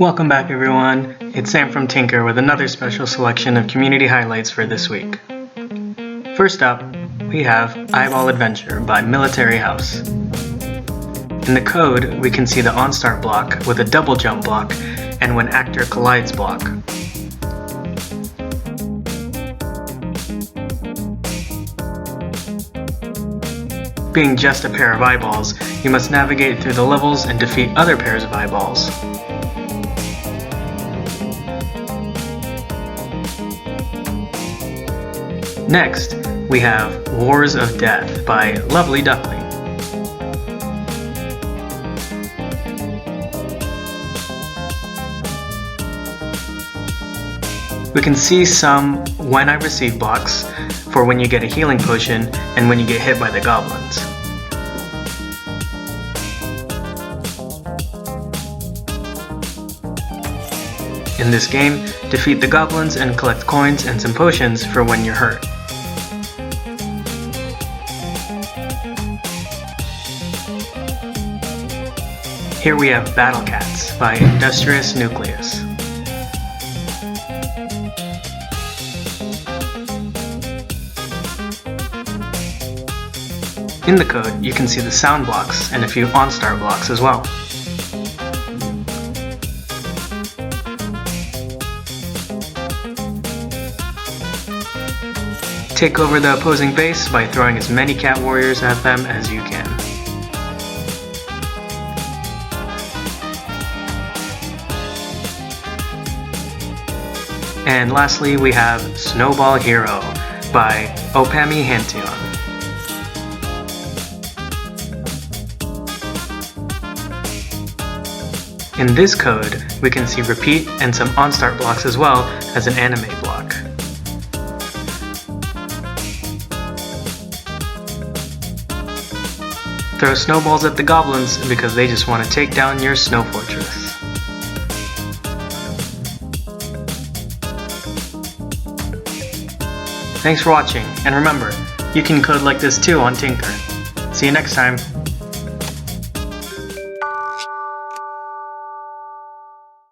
Welcome back everyone, it's Sam from Tynker with another special selection of community highlights for this week. First up, we have Eyeball Adventure by Military House. In the code, we can see the on-start block with a double jump block and when actor collides block. Being just a pair of eyeballs, you must navigate through the levels and defeat other pairs of eyeballs. Next, we have Wars of Death by Lovely Duckling. We can see some when I receive blocks for when you get a healing potion and when you get hit by the goblins. In this game, defeat the goblins and collect coins and some potions for when you're hurt. Here we have Battle Cats by Industrious Nucleus. In the code, you can see the sound blocks and a few on-start blocks as well. Take over the opposing base by throwing as many cat warriors at them as you can. And lastly, we have Snowball Hero by Opamyhantion. In this code, we can see repeat and some on-start blocks as well as an anime block. Throw snowballs at the goblins because they just want to take down your snow fortress. Thanks for watching, and remember, you can code like this too on Tynker. See you next time!